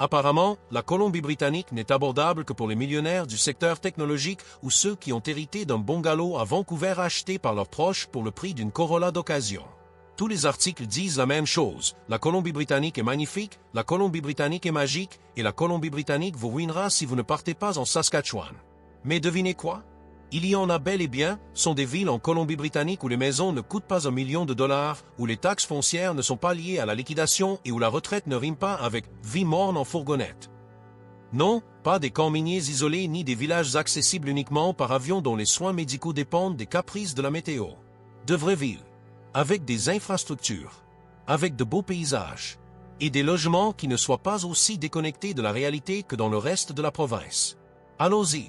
Apparemment, la Colombie-Britannique n'est abordable que pour les millionnaires du secteur technologique ou ceux qui ont hérité d'un bungalow à Vancouver acheté par leurs proches pour le prix d'une Corolla d'occasion. Tous les articles disent la même chose, la Colombie-Britannique est magnifique, la Colombie-Britannique est magique, et la Colombie-Britannique vous ruinera si vous ne partez pas en Saskatchewan. Mais devinez quoi? Il y en a bel et bien, sont des villes en Colombie-Britannique où les maisons ne coûtent pas $1 million, où les taxes foncières ne sont pas liées à la liquidation et où la retraite ne rime pas avec « vie morne en fourgonnette ». Non, pas des camps miniers isolés ni des villages accessibles uniquement par avion dont les soins médicaux dépendent des caprices de la météo. De vraies villes, avec des infrastructures, avec de beaux paysages, et des logements qui ne soient pas aussi déconnectés de la réalité que dans le reste de la province. Allons-y.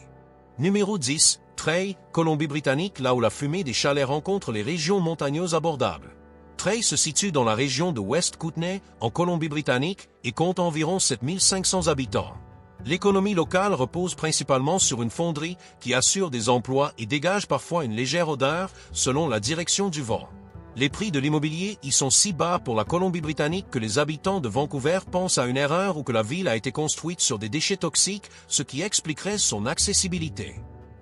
Numéro 10. Trail, Colombie-Britannique, là où la fumée des chalets rencontre les régions montagneuses abordables. Trail se situe dans la région de West Kootenay, en Colombie-Britannique, et compte environ 7500 habitants. L'économie locale repose principalement sur une fonderie qui assure des emplois et dégage parfois une légère odeur selon la direction du vent. Les prix de l'immobilier y sont si bas pour la Colombie-Britannique que les habitants de Vancouver pensent à une erreur ou que la ville a été construite sur des déchets toxiques, ce qui expliquerait son accessibilité.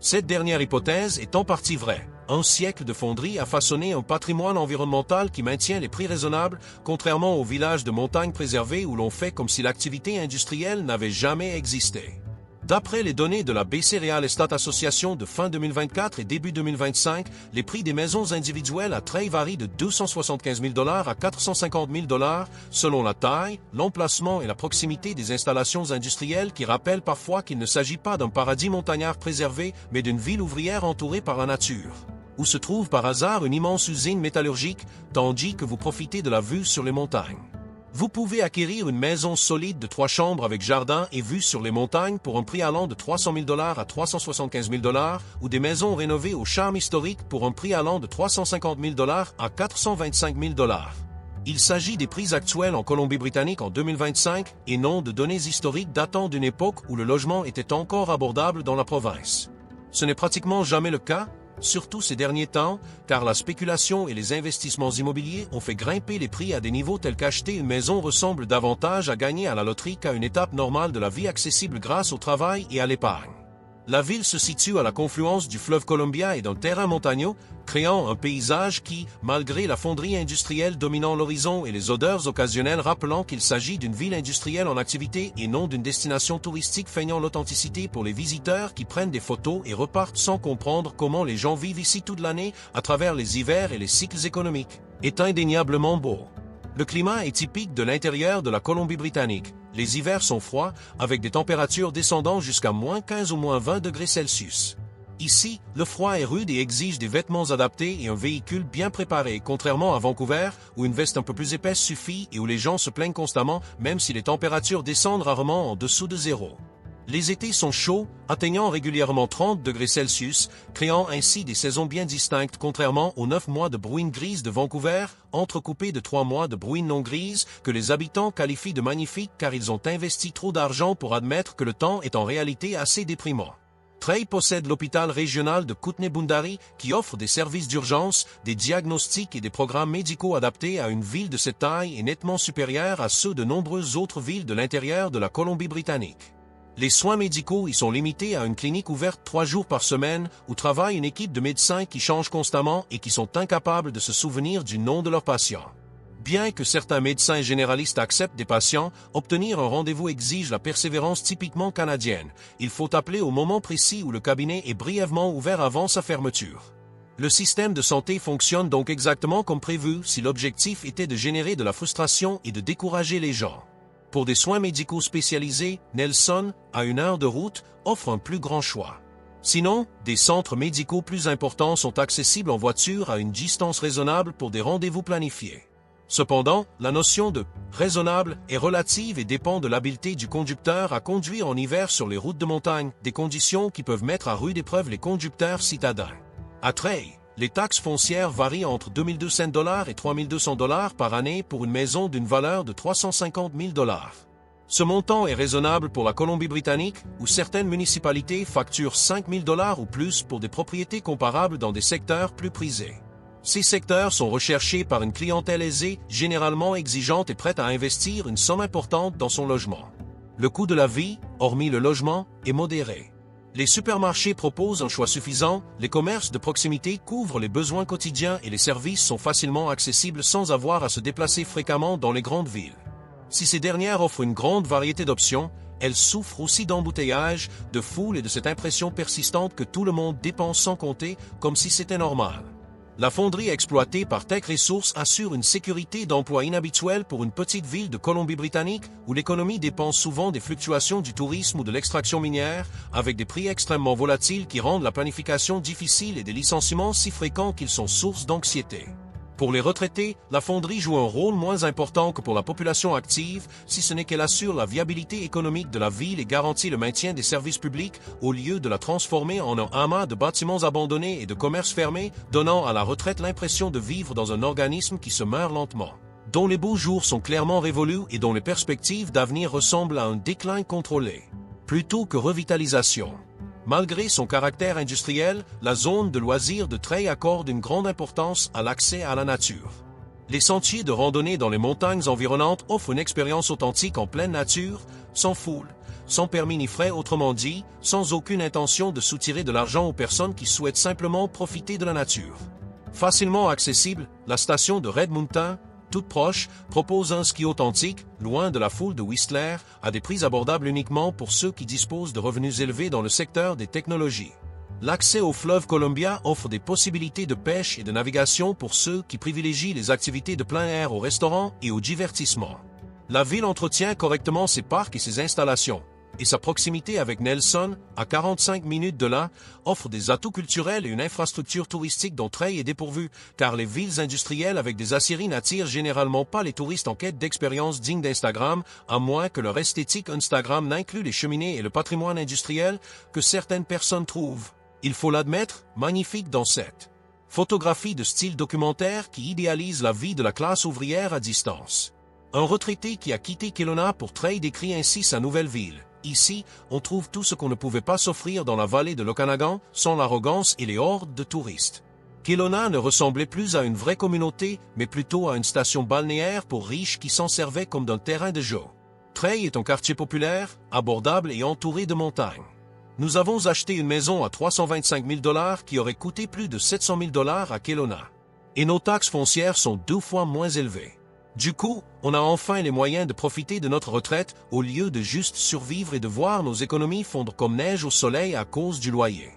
Cette dernière hypothèse est en partie vraie. Un siècle de fonderie a façonné un patrimoine environnemental qui maintient les prix raisonnables, contrairement aux villages de montagne préservés où l'on fait comme si l'activité industrielle n'avait jamais existé. D'après les données de la BC Real Estate Association de fin 2024 et début 2025, les prix des maisons individuelles à Trail varient de $275 000 à $450 000 selon la taille, l'emplacement et la proximité des installations industrielles qui rappellent parfois qu'il ne s'agit pas d'un paradis montagnard préservé, mais d'une ville ouvrière entourée par la nature, où se trouve par hasard une immense usine métallurgique, tandis que vous profitez de la vue sur les montagnes. Vous pouvez acquérir une maison solide de 3 chambres avec jardin et vue sur les montagnes pour un prix allant de $300 000 à $375 000 ou des maisons rénovées au charme historique pour un prix allant de $350 000 à $425 000. Il s'agit des prix actuels en Colombie-Britannique en 2025 et non de données historiques datant d'une époque où le logement était encore abordable dans la province. Ce n'est pratiquement jamais le cas, surtout ces derniers temps, car la spéculation et les investissements immobiliers ont fait grimper les prix à des niveaux tels qu'acheter une maison ressemble davantage à gagner à la loterie qu'à une étape normale de la vie accessible grâce au travail et à l'épargne. La ville se situe à la confluence du fleuve Columbia et d'un terrain montagneux, créant un paysage qui, malgré la fonderie industrielle dominant l'horizon et les odeurs occasionnelles rappelant qu'il s'agit d'une ville industrielle en activité et non d'une destination touristique feignant l'authenticité pour les visiteurs qui prennent des photos et repartent sans comprendre comment les gens vivent ici toute l'année à travers les hivers et les cycles économiques, est indéniablement beau. Le climat est typique de l'intérieur de la Colombie-Britannique. Les hivers sont froids, avec des températures descendant jusqu'à -15 ou -20 degrés Celsius. Ici, le froid est rude et exige des vêtements adaptés et un véhicule bien préparé, contrairement à Vancouver, où une veste un peu plus épaisse suffit et où les gens se plaignent constamment, même si les températures descendent rarement en dessous de zéro. Les étés sont chauds, atteignant régulièrement 30 degrés Celsius, créant ainsi des saisons bien distinctes contrairement aux 9 mois de bruine grise de Vancouver, entrecoupés de 3 mois de bruine non grise, que les habitants qualifient de magnifiques car ils ont investi trop d'argent pour admettre que le temps est en réalité assez déprimant. Trail possède l'hôpital régional de Kootenay-Boundary qui offre des services d'urgence, des diagnostics et des programmes médicaux adaptés à une ville de cette taille et nettement supérieurs à ceux de nombreuses autres villes de l'intérieur de la Colombie-Britannique. Les soins médicaux y sont limités à une clinique ouverte 3 jours par semaine où travaille une équipe de médecins qui changent constamment et qui sont incapables de se souvenir du nom de leurs patients. Bien que certains médecins généralistes acceptent des patients, obtenir un rendez-vous exige la persévérance typiquement canadienne. Il faut appeler au moment précis où le cabinet est brièvement ouvert avant sa fermeture. Le système de santé fonctionne donc exactement comme prévu si l'objectif était de générer de la frustration et de décourager les gens. Pour des soins médicaux spécialisés, Nelson, à 1 heure de route, offre un plus grand choix. Sinon, des centres médicaux plus importants sont accessibles en voiture à une distance raisonnable pour des rendez-vous planifiés. Cependant, la notion de « raisonnable » est relative et dépend de l'habileté du conducteur à conduire en hiver sur les routes de montagne, des conditions qui peuvent mettre à rude épreuve les conducteurs citadins. À Trail, les taxes foncières varient entre $2 200 et $3 200 par année pour une maison d'une valeur de $350 000. Ce montant est raisonnable pour la Colombie-Britannique, où certaines municipalités facturent $5 000 ou plus pour des propriétés comparables dans des secteurs plus prisés. Ces secteurs sont recherchés par une clientèle aisée, généralement exigeante et prête à investir une somme importante dans son logement. Le coût de la vie, hormis le logement, est modéré. Les supermarchés proposent un choix suffisant, les commerces de proximité couvrent les besoins quotidiens et les services sont facilement accessibles sans avoir à se déplacer fréquemment dans les grandes villes. Si ces dernières offrent une grande variété d'options, elles souffrent aussi d'embouteillages, de foule et de cette impression persistante que tout le monde dépense sans compter, comme si c'était normal. La fonderie exploitée par Teck Resources assure une sécurité d'emploi inhabituelle pour une petite ville de Colombie-Britannique où l'économie dépend souvent des fluctuations du tourisme ou de l'extraction minière, avec des prix extrêmement volatiles qui rendent la planification difficile et des licenciements si fréquents qu'ils sont source d'anxiété. Pour les retraités, la fonderie joue un rôle moins important que pour la population active, si ce n'est qu'elle assure la viabilité économique de la ville et garantit le maintien des services publics au lieu de la transformer en un amas de bâtiments abandonnés et de commerces fermés, donnant à la retraite l'impression de vivre dans un organisme qui se meurt lentement, dont les beaux jours sont clairement révolus et dont les perspectives d'avenir ressemblent à un déclin contrôlé, plutôt que revitalisation. Malgré son caractère industriel, la zone de loisirs de Treilles accorde une grande importance à l'accès à la nature. Les sentiers de randonnée dans les montagnes environnantes offrent une expérience authentique en pleine nature, sans foule, sans permis ni frais, autrement dit, sans aucune intention de soutirer de l'argent aux personnes qui souhaitent simplement profiter de la nature. Facilement accessible, la station de Red Mountain, toute proche, propose un ski authentique, loin de la foule de Whistler, à des prix abordables uniquement pour ceux qui disposent de revenus élevés dans le secteur des technologies. L'accès au fleuve Columbia offre des possibilités de pêche et de navigation pour ceux qui privilégient les activités de plein air au restaurant et au divertissement. La ville entretient correctement ses parcs et ses installations, et sa proximité avec Nelson, à 45 minutes de là, offre des atouts culturels et une infrastructure touristique dont Treilles est dépourvue, car les villes industrielles avec des aciéries n'attirent généralement pas les touristes en quête d'expériences dignes d'Instagram, à moins que leur esthétique Instagram n'inclue les cheminées et le patrimoine industriel que certaines personnes trouvent, il faut l'admettre, magnifique dans cette photographie de style documentaire qui idéalise la vie de la classe ouvrière à distance. Un retraité qui a quitté Kelowna pour Treilles décrit ainsi sa nouvelle ville. Ici, on trouve tout ce qu'on ne pouvait pas s'offrir dans la vallée de l'Okanagan, sans l'arrogance et les hordes de touristes. Kelowna ne ressemblait plus à une vraie communauté, mais plutôt à une station balnéaire pour riches qui s'en servaient comme d'un terrain de jeu. Treilles est un quartier populaire, abordable et entouré de montagnes. Nous avons acheté une maison à 325 000 $ qui aurait coûté plus de 700 000 $ à Kelowna. Et nos taxes foncières sont 2 fois moins élevées. Du coup, on a enfin les moyens de profiter de notre retraite au lieu de juste survivre et de voir nos économies fondre comme neige au soleil à cause du loyer.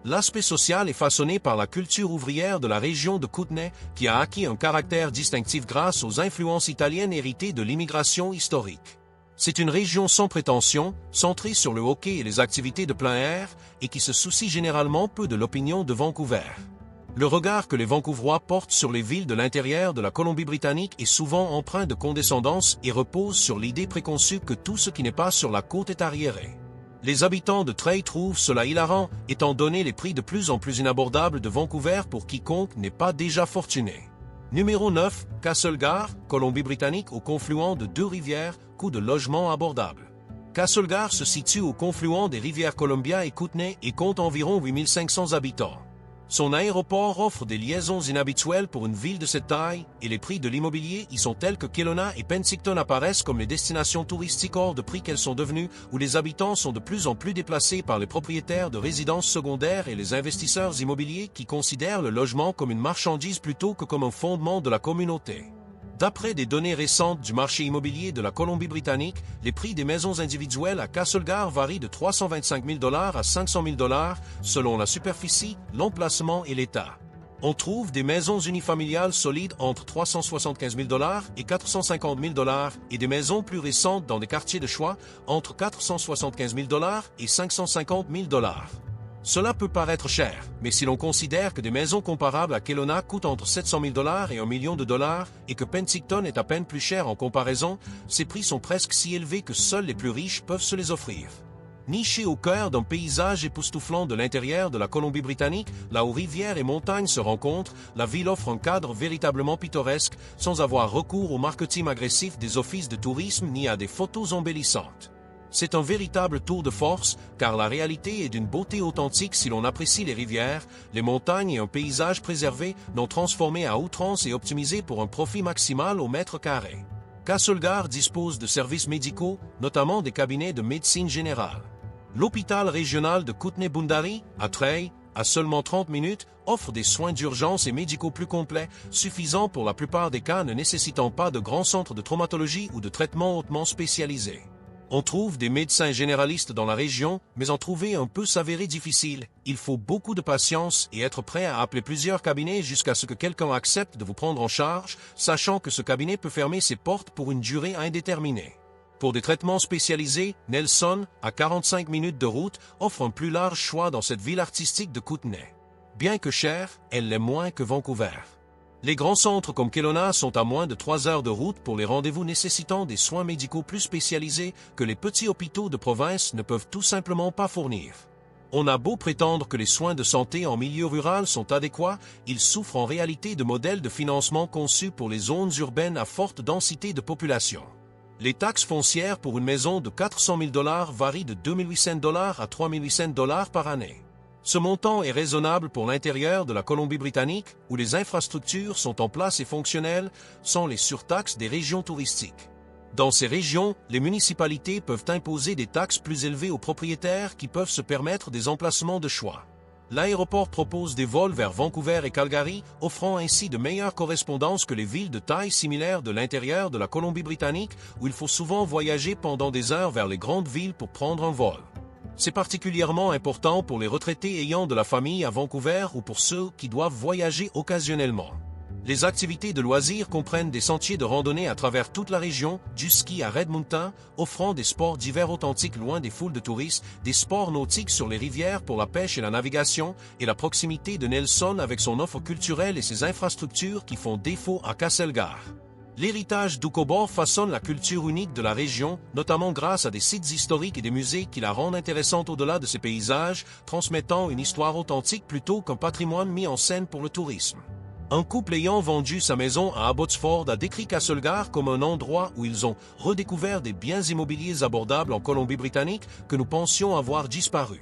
L'aspect social est façonné par la culture ouvrière de la région de Kootenay qui a acquis un caractère distinctif grâce aux influences italiennes héritées de l'immigration historique. C'est une région sans prétention, centrée sur le hockey et les activités de plein air et qui se soucie généralement peu de l'opinion de Vancouver. Le regard que les Vancouverois portent sur les villes de l'intérieur de la Colombie-Britannique est souvent empreint de condescendance et repose sur l'idée préconçue que tout ce qui n'est pas sur la côte est arriéré. Les habitants de Treilles trouvent cela hilarant, étant donné les prix de plus en plus inabordables de Vancouver pour quiconque n'est pas déjà fortuné. Numéro 9, Castlegar, Colombie-Britannique au confluent de 2 rivières, coût de logement abordable. Castlegar se situe au confluent des rivières Columbia et Kootenay et compte environ 8500 habitants. Son aéroport offre des liaisons inhabituelles pour une ville de cette taille, et les prix de l'immobilier y sont tels que Kelowna et Penticton apparaissent comme les destinations touristiques hors de prix qu'elles sont devenues, où les habitants sont de plus en plus déplacés par les propriétaires de résidences secondaires et les investisseurs immobiliers qui considèrent le logement comme une marchandise plutôt que comme un fondement de la communauté. D'après des données récentes du marché immobilier de la Colombie-Britannique, les prix des maisons individuelles à Castlegar varient de 325 000 $ à 500 000 $ selon la superficie, l'emplacement et l'état. On trouve des maisons unifamiliales solides entre 375 000 $ et 450 000 $ et des maisons plus récentes dans des quartiers de choix entre 475 000 $ et 550 000 $. Cela peut paraître cher, mais si l'on considère que des maisons comparables à Kelowna coûtent entre 700 000 $ et $1 million et que Penticton est à peine plus cher en comparaison, ces prix sont presque si élevés que seuls les plus riches peuvent se les offrir. Nichée au cœur d'un paysage époustouflant de l'intérieur de la Colombie-Britannique, là où rivières et montagnes se rencontrent, la ville offre un cadre véritablement pittoresque, sans avoir recours au marketing agressif des offices de tourisme ni à des photos embellissantes. C'est un véritable tour de force, car la réalité est d'une beauté authentique si l'on apprécie les rivières, les montagnes et un paysage préservé, non transformé à outrance et optimisé pour un profit maximal au mètre carré. Castlegar dispose de services médicaux, notamment des cabinets de médecine générale. L'hôpital régional de Kootenay-Boundary, à Trail, à seulement 30 minutes, offre des soins d'urgence et médicaux plus complets, suffisants pour la plupart des cas ne nécessitant pas de grands centres de traumatologie ou de traitement hautement spécialisés. On trouve des médecins généralistes dans la région, mais en trouver un peut s'avérer difficile. Il faut beaucoup de patience et être prêt à appeler plusieurs cabinets jusqu'à ce que quelqu'un accepte de vous prendre en charge, sachant que ce cabinet peut fermer ses portes pour une durée indéterminée. Pour des traitements spécialisés, Nelson, à 45 minutes de route, offre un plus large choix dans cette ville artistique de Kootenay. Bien que chère, elle l'est moins que Vancouver. Les grands centres comme Kelowna sont à moins de 3 heures de route pour les rendez-vous nécessitant des soins médicaux plus spécialisés que les petits hôpitaux de province ne peuvent tout simplement pas fournir. On a beau prétendre que les soins de santé en milieu rural sont adéquats, ils souffrent en réalité de modèles de financement conçus pour les zones urbaines à forte densité de population. Les taxes foncières pour une maison de 400 000 $ varient de 2 800 $ à 3 800 $ par année. Ce montant est raisonnable pour l'intérieur de la Colombie-Britannique, où les infrastructures sont en place et fonctionnelles, sans les surtaxes des régions touristiques. Dans ces régions, les municipalités peuvent imposer des taxes plus élevées aux propriétaires qui peuvent se permettre des emplacements de choix. L'aéroport propose des vols vers Vancouver et Calgary, offrant ainsi de meilleures correspondances que les villes de taille similaire de l'intérieur de la Colombie-Britannique, où il faut souvent voyager pendant des heures vers les grandes villes pour prendre un vol. C'est particulièrement important pour les retraités ayant de la famille à Vancouver ou pour ceux qui doivent voyager occasionnellement. Les activités de loisirs comprennent des sentiers de randonnée à travers toute la région, du ski à Red Mountain, offrant des sports d'hiver authentiques loin des foules de touristes, des sports nautiques sur les rivières pour la pêche et la navigation, et la proximité de Nelson avec son offre culturelle et ses infrastructures qui font défaut à Castlegar. L'héritage d'Doukhobor façonne la culture unique de la région, notamment grâce à des sites historiques et des musées qui la rendent intéressante au-delà de ses paysages, transmettant une histoire authentique plutôt qu'un patrimoine mis en scène pour le tourisme. Un couple ayant vendu sa maison à Abbotsford a décrit Castlegar comme un endroit où ils ont redécouvert des biens immobiliers abordables en Colombie-Britannique que nous pensions avoir disparu.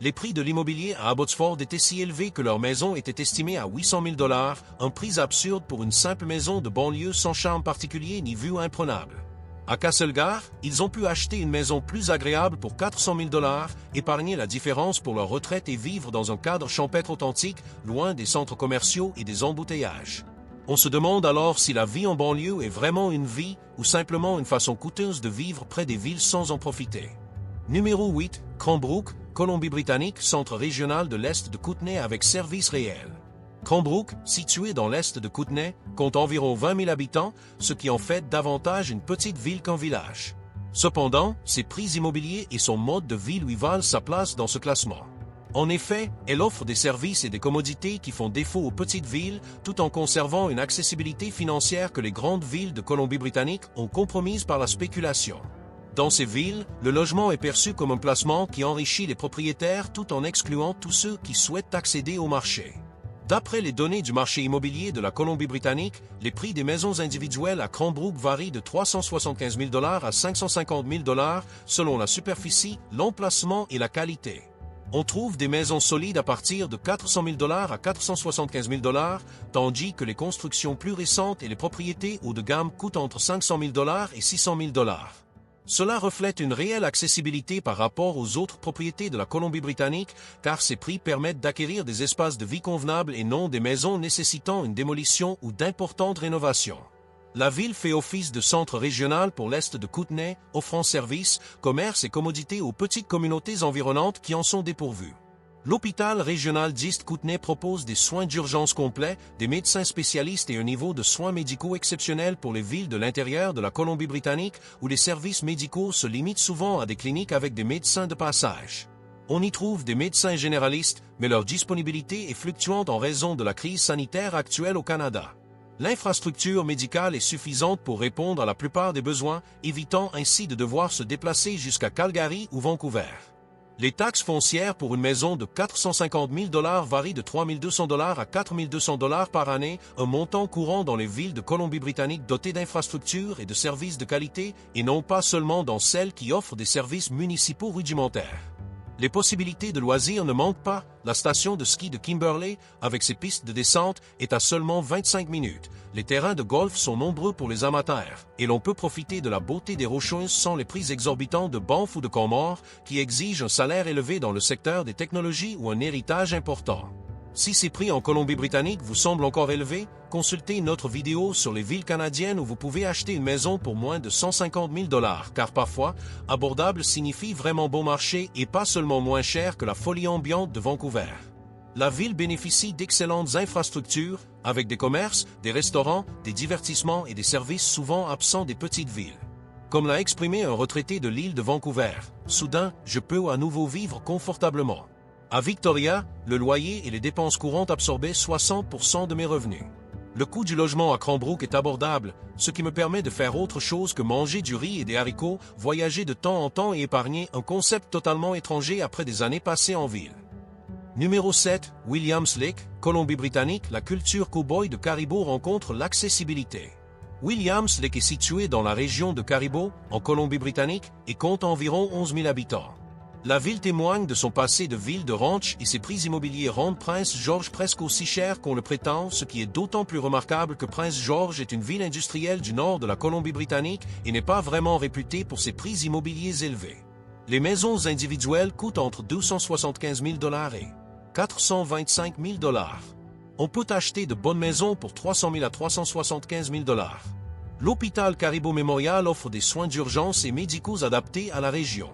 Les prix de l'immobilier à Abbotsford étaient si élevés que leur maison était estimée à 800 000 $, un prix absurde pour une simple maison de banlieue sans charme particulier ni vue imprenable. À Castlegar, ils ont pu acheter une maison plus agréable pour 400 000 $, épargner la différence pour leur retraite et vivre dans un cadre champêtre authentique, loin des centres commerciaux et des embouteillages. On se demande alors si la vie en banlieue est vraiment une vie ou simplement une façon coûteuse de vivre près des villes sans en profiter. Numéro 8, Cranbrook, Colombie-Britannique, centre régional de l'Est de Kootenay avec service réel. Cranbrook, situé dans l'Est de Kootenay, compte environ 20 000 habitants, ce qui en fait davantage une petite ville qu'un village. Cependant, ses prix immobiliers et son mode de vie lui valent sa place dans ce classement. En effet, elle offre des services et des commodités qui font défaut aux petites villes, tout en conservant une accessibilité financière que les grandes villes de Colombie-Britannique ont compromise par la spéculation. Dans ces villes, le logement est perçu comme un placement qui enrichit les propriétaires tout en excluant tous ceux qui souhaitent accéder au marché. D'après les données du marché immobilier de la Colombie-Britannique, les prix des maisons individuelles à Cranbrook varient de 375 000 $ à 550 000 $ selon la superficie, l'emplacement et la qualité. On trouve des maisons solides à partir de 400 000 $ à 475 000 $, tandis que les constructions plus récentes et les propriétés haut de gamme coûtent entre 500 000 $ et 600 000 $. Cela reflète une réelle accessibilité par rapport aux autres propriétés de la Colombie-Britannique, car ces prix permettent d'acquérir des espaces de vie convenables et non des maisons nécessitant une démolition ou d'importantes rénovations. La ville fait office de centre régional pour l'Est de Kootenay, offrant services, commerces et commodités aux petites communautés environnantes qui en sont dépourvues. L'hôpital régional d'East Kootenay propose des soins d'urgence complets, des médecins spécialistes et un niveau de soins médicaux exceptionnel pour les villes de l'intérieur de la Colombie-Britannique où les services médicaux se limitent souvent à des cliniques avec des médecins de passage. On y trouve des médecins généralistes, mais leur disponibilité est fluctuante en raison de la crise sanitaire actuelle au Canada. L'infrastructure médicale est suffisante pour répondre à la plupart des besoins, évitant ainsi de devoir se déplacer jusqu'à Calgary ou Vancouver. Les taxes foncières pour une maison de 450 000 $ varient de 3 200 $ à 4 200 $ par année, un montant courant dans les villes de Colombie-Britannique dotées d'infrastructures et de services de qualité, et non pas seulement dans celles qui offrent des services municipaux rudimentaires. Les possibilités de loisirs ne manquent pas. La station de ski de Kimberley, avec ses pistes de descente, est à seulement 25 minutes. Les terrains de golf sont nombreux pour les amateurs, et l'on peut profiter de la beauté des Rocheuses sans les prix exorbitants de Banff ou de Comores, qui exigent un salaire élevé dans le secteur des technologies ou un héritage important. Si ces prix en Colombie-Britannique vous semblent encore élevés, consultez notre vidéo sur les villes canadiennes où vous pouvez acheter une maison pour moins de 150 000 $, car parfois, abordable signifie vraiment bon marché et pas seulement moins cher que la folie ambiante de Vancouver. La ville bénéficie d'excellentes infrastructures, avec des commerces, des restaurants, des divertissements et des services souvent absents des petites villes. Comme l'a exprimé un retraité de l'île de Vancouver, « Soudain, je peux à nouveau vivre confortablement. À Victoria, le loyer et les dépenses courantes absorbaient 60% de mes revenus. Le coût du logement à Cranbrook est abordable, ce qui me permet de faire autre chose que manger du riz et des haricots, voyager de temps en temps et épargner un concept totalement étranger après des années passées en ville. Numéro 7, Williams Lake, Colombie-Britannique. La culture cow-boy de Caribou rencontre l'accessibilité. Williams Lake est situé dans la région de Caribou, en Colombie-Britannique, et compte environ 11 000 habitants. La ville témoigne de son passé de ville de ranch et ses prix immobiliers rendent Prince George presque aussi cher qu'on le prétend, ce qui est d'autant plus remarquable que Prince George est une ville industrielle du nord de la Colombie-Britannique et n'est pas vraiment réputée pour ses prix immobiliers élevés. Les maisons individuelles coûtent entre 275 000 $ et 425 000 $. On peut acheter de bonnes maisons pour 300 000 à 375 000 $. L'hôpital Caribou Memorial offre des soins d'urgence et médicaux adaptés à la région.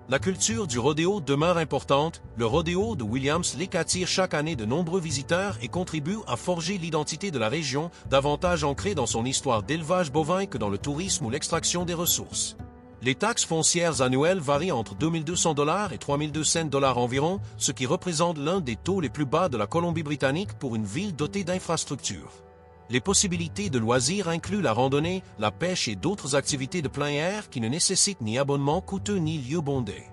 La culture du rodéo demeure importante. Le rodéo de Williams Lake attire chaque année de nombreux visiteurs et contribue à forger l'identité de la région, davantage ancrée dans son histoire d'élevage bovin que dans le tourisme ou l'extraction des ressources. Les taxes foncières annuelles varient entre 2 200 $ et 3 200 $ environ, ce qui représente l'un des taux les plus bas de la Colombie-Britannique pour une ville dotée d'infrastructures. Les possibilités de loisirs incluent la randonnée, la pêche et d'autres activités de plein air qui ne nécessitent ni abonnement coûteux ni lieu bondé.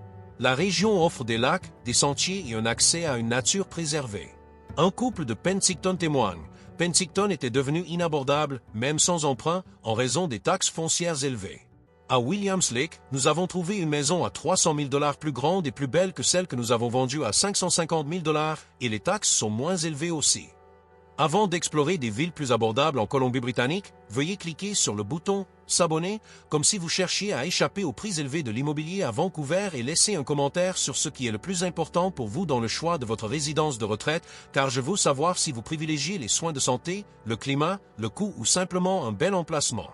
La région offre des lacs, des sentiers et un accès à une nature préservée. Un couple de Penticton témoigne. Penticton était devenu inabordable, même sans emprunt, en raison des taxes foncières élevées. À Williams Lake, nous avons trouvé une maison à 300 000 $ plus grande et plus belle que celle que nous avons vendue à 550 000 $ et les taxes sont moins élevées aussi. Avant d'explorer des villes plus abordables en Colombie-Britannique, veuillez cliquer sur le bouton « S'abonner » comme si vous cherchiez à échapper aux prix élevés de l'immobilier à Vancouver et laissez un commentaire sur ce qui est le plus important pour vous dans le choix de votre résidence de retraite, car je veux savoir si vous privilégiez les soins de santé, le climat, le coût ou simplement un bel emplacement.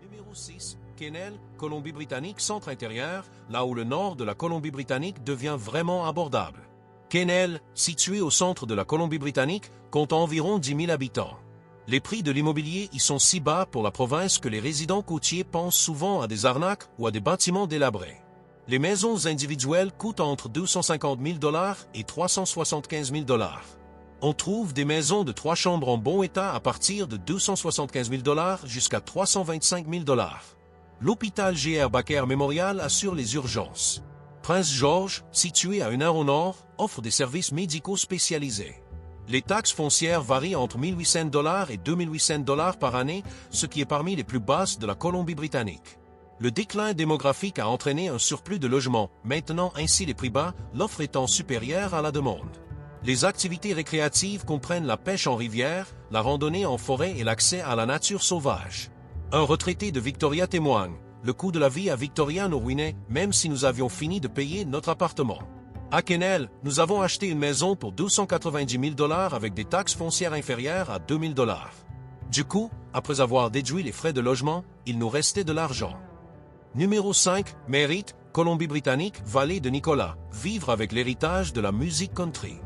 Numéro 6. Quesnel, Colombie-Britannique, centre intérieur, là où le nord de la Colombie-Britannique devient vraiment abordable. Quesnel, situé au centre de la Colombie-Britannique, compte environ 10 000 habitants. Les prix de l'immobilier y sont si bas pour la province que les résidents côtiers pensent souvent à des arnaques ou à des bâtiments délabrés. Les maisons individuelles coûtent entre 250 000 $ et 375 000 $. On trouve des maisons de 3 chambres en bon état à partir de 275 000 $ jusqu'à 325 000 $. L'hôpital G.R. Baker Memorial assure les urgences. Prince George, situé à 1 heure au nord, offre des services médicaux spécialisés. Les taxes foncières varient entre 1 800 $ et 2 800 $ par année, ce qui est parmi les plus basses de la Colombie-Britannique. Le déclin démographique a entraîné un surplus de logements, maintenant ainsi les prix bas, l'offre étant supérieure à la demande. Les activités récréatives comprennent la pêche en rivière, la randonnée en forêt et l'accès à la nature sauvage. Un retraité de Victoria témoigne. Le coût de la vie à Victoria nous ruinait, même si nous avions fini de payer notre appartement. À Quesnel, nous avons acheté une maison pour 290 000 $ avec des taxes foncières inférieures à 2 000 $. Du coup, après avoir déduit les frais de logement, il nous restait de l'argent. Numéro 5, Merritt, Colombie-Britannique, vallée de Nicolas, vivre avec l'héritage de la musique country.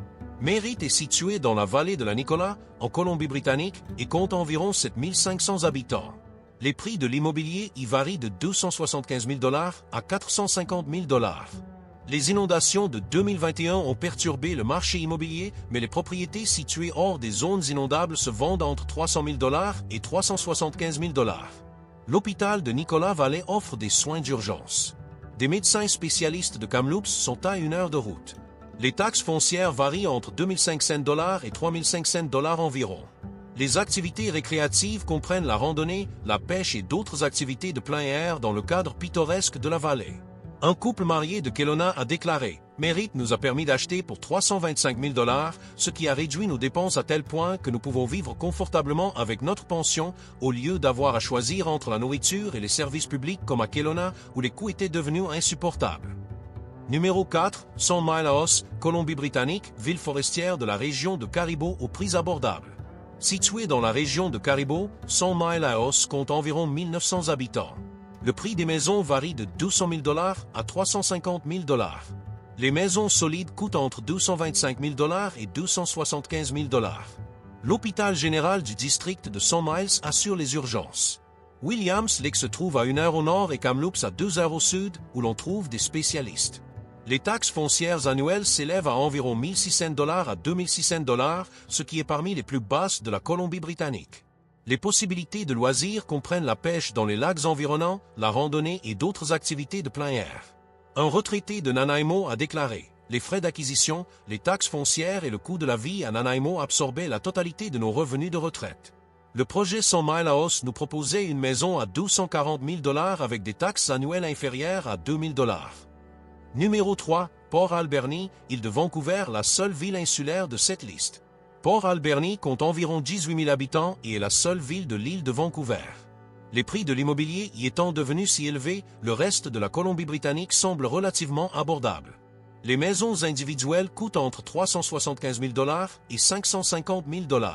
Merritt est situé dans la vallée de la Nicolas, en Colombie-Britannique, et compte environ 7 500 habitants. Les prix de l'immobilier y varient de 275 000 $ à 450 000 $. Les inondations de 2021 ont perturbé le marché immobilier, mais les propriétés situées hors des zones inondables se vendent entre 300 000 $ et 375 000 $. L'hôpital de Nicolas Valley offre des soins d'urgence. Des médecins spécialistes de Kamloops sont à 1 heure de route. Les taxes foncières varient entre 2 500 $ et 3 500 $ environ. Les activités récréatives comprennent la randonnée, la pêche et d'autres activités de plein air dans le cadre pittoresque de la vallée. Un couple marié de Kelowna a déclaré « Mérite nous a permis d'acheter pour 325 000 $, ce qui a réduit nos dépenses à tel point que nous pouvons vivre confortablement avec notre pension au lieu d'avoir à choisir entre la nourriture et les services publics comme à Kelowna où les coûts étaient devenus insupportables. » Numéro 4, 100 Mile House, Colombie-Britannique, ville forestière de la région de Caribou aux prix abordables. Située dans la région de Caribou, 100 Mile House compte environ 1900 habitants. Le prix des maisons varie de 200 000 $ à 350 000 $. Les maisons solides coûtent entre 225 000 $ et 275 000 $. L'hôpital général du district de 100 Miles assure les urgences. Williams Lake se trouve à 1 heure au nord et Kamloops à 2 heures au sud, où l'on trouve des spécialistes. Les taxes foncières annuelles s'élèvent à environ 1 600 $ à 2 600 $, ce qui est parmi les plus basses de la Colombie-Britannique. Les possibilités de loisirs comprennent la pêche dans les lacs environnants, la randonnée et d'autres activités de plein air. Un retraité de Nanaimo a déclaré « Les frais d'acquisition, les taxes foncières et le coût de la vie à Nanaimo absorbaient la totalité de nos revenus de retraite. » Le projet 100 Mile House nous proposait une maison à 240 000 $ avec des taxes annuelles inférieures à 2 000 $. Numéro 3, Port Alberni, île de Vancouver, la seule ville insulaire de cette liste. Port Alberni compte environ 18 000 habitants et est la seule ville de l'île de Vancouver. Les prix de l'immobilier y étant devenus si élevés, le reste de la Colombie-Britannique semble relativement abordable. Les maisons individuelles coûtent entre 375 000 $ et 550 000 $.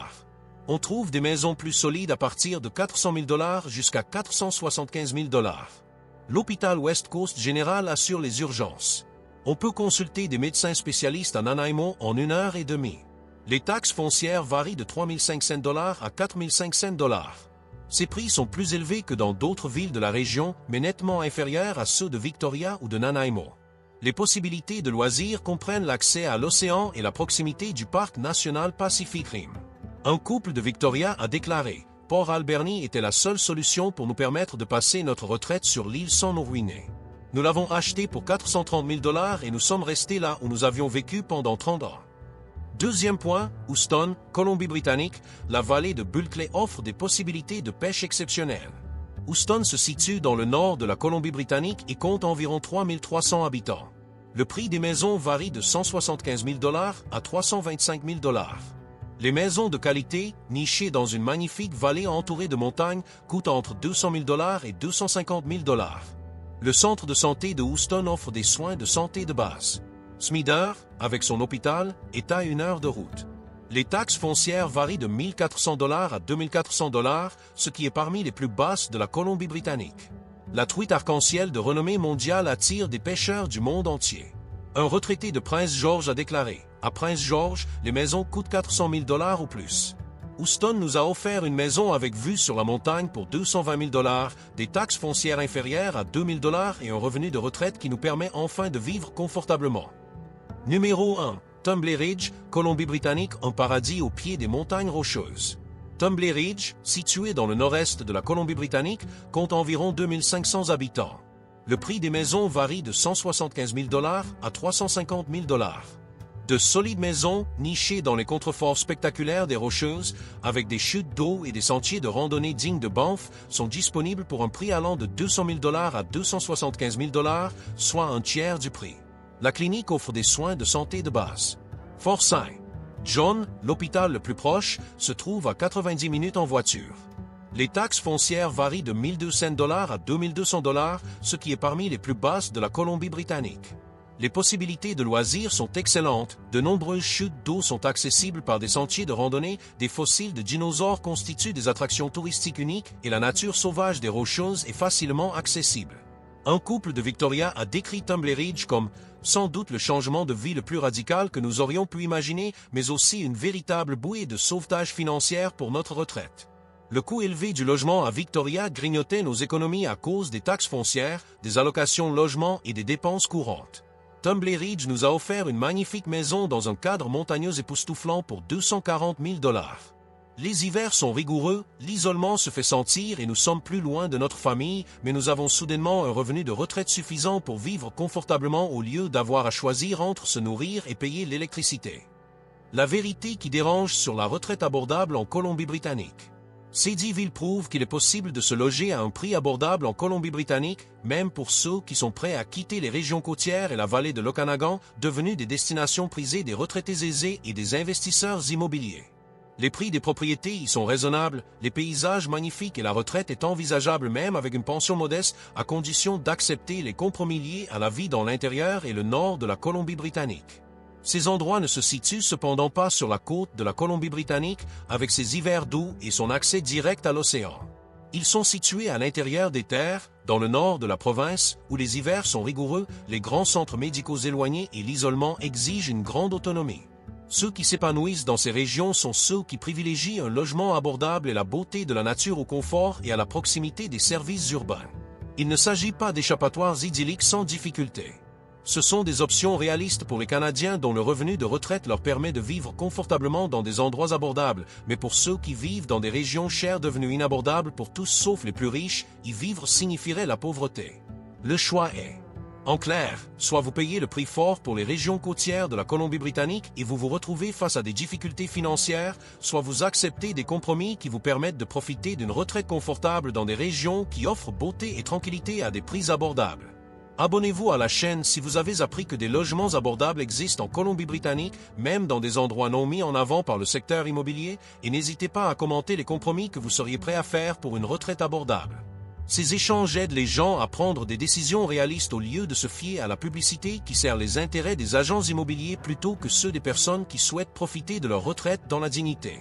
On trouve des maisons plus solides à partir de 400 000 $ jusqu'à 475 000 $. L'hôpital West Coast Général assure les urgences. On peut consulter des médecins spécialistes à Nanaimo en 1 heure et demie. Les taxes foncières varient de 3 500 $ à 4 500 $. Ces prix sont plus élevés que dans d'autres villes de la région, mais nettement inférieurs à ceux de Victoria ou de Nanaimo. Les possibilités de loisirs comprennent l'accès à l'océan et la proximité du parc national Pacific Rim. Un couple de Victoria a déclaré « Port Alberni était la seule solution pour nous permettre de passer notre retraite sur l'île sans nous ruiner. Nous l'avons acheté pour 430 000 $ et nous sommes restés là où nous avions vécu pendant 30 ans. » Deuxième point, Houston, Colombie-Britannique, la vallée de Bulkley offre des possibilités de pêche exceptionnelles. Houston se situe dans le nord de la Colombie-Britannique et compte environ 3 300 habitants. Le prix des maisons varie de 175 000 $ à 325 000 $. Les maisons de qualité, nichées dans une magnifique vallée entourée de montagnes, coûtent entre 200 000 $ et 250 000 $. Le centre de santé de Houston offre des soins de santé de base. Smeader, avec son hôpital, est à 1 heure de route. Les taxes foncières varient de 1 400 $ à 2 400 $, ce qui est parmi les plus basses de la Colombie-Britannique. La truite arc-en-ciel de renommée mondiale attire des pêcheurs du monde entier. Un retraité de Prince George a déclaré « À Prince George, les maisons coûtent 400 000 $ ou plus. Houston nous a offert une maison avec vue sur la montagne pour 220 000 $, des taxes foncières inférieures à 2 000 $ et un revenu de retraite qui nous permet enfin de vivre confortablement. » Numéro 1. Tumbley Ridge, Colombie-Britannique, un paradis au pied des montagnes rocheuses. Tumbley Ridge, situé dans le nord-est de la Colombie-Britannique, compte environ 2500 habitants. Le prix des maisons varie de 175 000 $ à 350 000 $. De solides maisons, nichées dans les contreforts spectaculaires des Rocheuses, avec des chutes d'eau et des sentiers de randonnée dignes de Banff, sont disponibles pour un prix allant de 200 000 $ à 275 000 $, soit un tiers du prix. La clinique offre des soins de santé de base. Fort St. John, l'hôpital le plus proche, se trouve à 90 minutes en voiture. Les taxes foncières varient de 1 200 $ à 2 200 $, ce qui est parmi les plus basses de la Colombie-Britannique. Les possibilités de loisirs sont excellentes, de nombreuses chutes d'eau sont accessibles par des sentiers de randonnée, des fossiles de dinosaures constituent des attractions touristiques uniques et la nature sauvage des Rocheuses est facilement accessible. Un couple de Victoria a décrit Tumbley Ridge comme sans doute le changement de vie le plus radical que nous aurions pu imaginer, mais aussi une véritable bouée de sauvetage financière pour notre retraite. Le coût élevé du logement à Victoria grignotait nos économies à cause des taxes foncières, des allocations logement et des dépenses courantes. Tumbley Ridge nous a offert une magnifique maison dans un cadre montagneux époustouflant pour 240 000 $. Les hivers sont rigoureux, l'isolement se fait sentir et nous sommes plus loin de notre famille, mais nous avons soudainement un revenu de retraite suffisant pour vivre confortablement au lieu d'avoir à choisir entre se nourrir et payer l'électricité. La vérité qui dérange sur la retraite abordable en Colombie-Britannique. Ces 10 villes prouvent qu'il est possible de se loger à un prix abordable en Colombie-Britannique, même pour ceux qui sont prêts à quitter les régions côtières et la vallée de l'Okanagan, devenues des destinations prisées des retraités aisés et des investisseurs immobiliers. Les prix des propriétés y sont raisonnables, les paysages magnifiques et la retraite est envisageable même avec une pension modeste, à condition d'accepter les compromis liés à la vie dans l'intérieur et le nord de la Colombie-Britannique. Ces endroits ne se situent cependant pas sur la côte de la Colombie-Britannique, avec ses hivers doux et son accès direct à l'océan. Ils sont situés à l'intérieur des terres, dans le nord de la province, où les hivers sont rigoureux, les grands centres médicaux éloignés et l'isolement exigent une grande autonomie. Ceux qui s'épanouissent dans ces régions sont ceux qui privilégient un logement abordable et la beauté de la nature au confort et à la proximité des services urbains. Il ne s'agit pas d'échappatoires idylliques sans difficulté. Ce sont des options réalistes pour les Canadiens dont le revenu de retraite leur permet de vivre confortablement dans des endroits abordables, mais pour ceux qui vivent dans des régions chères devenues inabordables pour tous sauf les plus riches, y vivre signifierait la pauvreté. Le choix est, en clair, soit vous payez le prix fort pour les régions côtières de la Colombie-Britannique et vous vous retrouvez face à des difficultés financières, soit vous acceptez des compromis qui vous permettent de profiter d'une retraite confortable dans des régions qui offrent beauté et tranquillité à des prix abordables. Abonnez-vous à la chaîne si vous avez appris que des logements abordables existent en Colombie-Britannique, même dans des endroits non mis en avant par le secteur immobilier, et n'hésitez pas à commenter les compromis que vous seriez prêt à faire pour une retraite abordable. Ces échanges aident les gens à prendre des décisions réalistes au lieu de se fier à la publicité qui sert les intérêts des agents immobiliers plutôt que ceux des personnes qui souhaitent profiter de leur retraite dans la dignité.